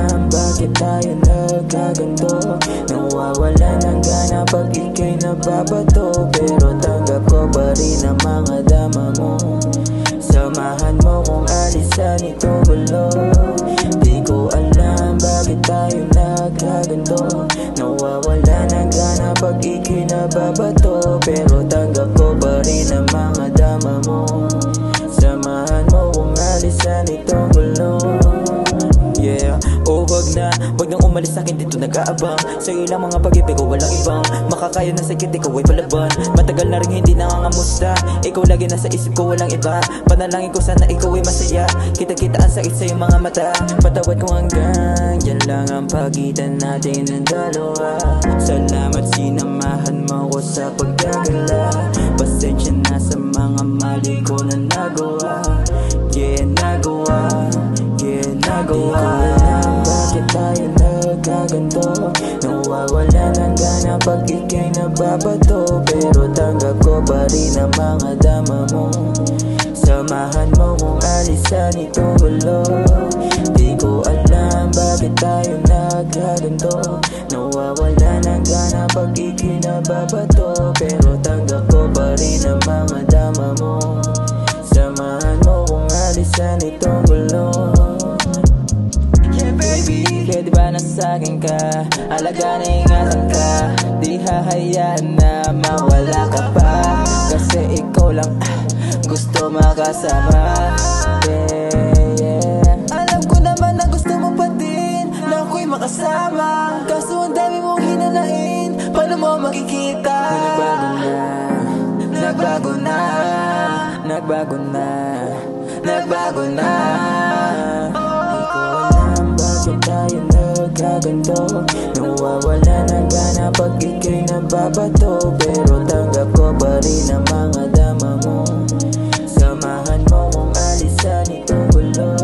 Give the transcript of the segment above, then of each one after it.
alam bakit tayo nagkaganto. Nawawala ng gana pag ika'y nababato, pero tanggap ko pa rin ang mga dama mo. Samahan mo kung alisan itong gulo. Di ko alam bakit tayo nagkaganto. Nawawala ng gana pag ika'y nababato, pero tanggap ko pa rin ang mga dama mo. Samahan mo kung alisan itong gulo. Yeah, oh wag nang umalis sa'kin, dito nag-aabang. Sa'yo lang mga pag-ibig ko, walang ibang makakaya na sakit, ikaw ay palaban. Matagal na rin hindi nangangamusta, ikaw lagi nasa isip ko, walang iba. Panalangin ko sana ikaw ay masaya, kita-kita ang sakit sa'yo mga mata. Patawad ko hanggang yan lang ang pagitan natin ng dalawa. Salamat sinamahan mo ko sa pagkagala. Pasensya na sa mga mali ko na nagawa. Yeah, nagawa. Di ko alam bakit tayo nagkaganto. Nawawala ng gana pag ika'y nababato, pero tanggap ko pa rin ang mga dama mo. Samahan mo kung alisan itong gulo. Di ko alam bakit tayo nagkaganto. Nawawala ng gana pag ika'y nababato, pero tanggap ko pa rin ang mga dama mo. Samahan mo kung alisan itong gulo. Kaya diba nasa'kin ka, alaga na ingatan ka. Di hahayaan na mawala ka pa, kasi ikaw lang gusto makasama. Yeah. Alam ko naman na gusto mo pa din na ako'y makasama, kaso ang dami mong hinanain, paano mo makikita? Nagbago na, nagbago na, nagbago na. Bakit tayo nagkaganto? Nawawala ng gana pag ika'y nababato, pero tanggap ko pa rin ang mga dama mo. Samahan mo kung alisan itong gulo.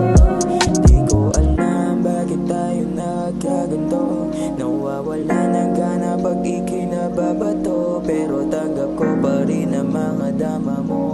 Di ko alam bakit tayo nagkaganto. Nawawala ng gana pag ika'y nababato, pero tanggap ko pa rin ang mga dama mo.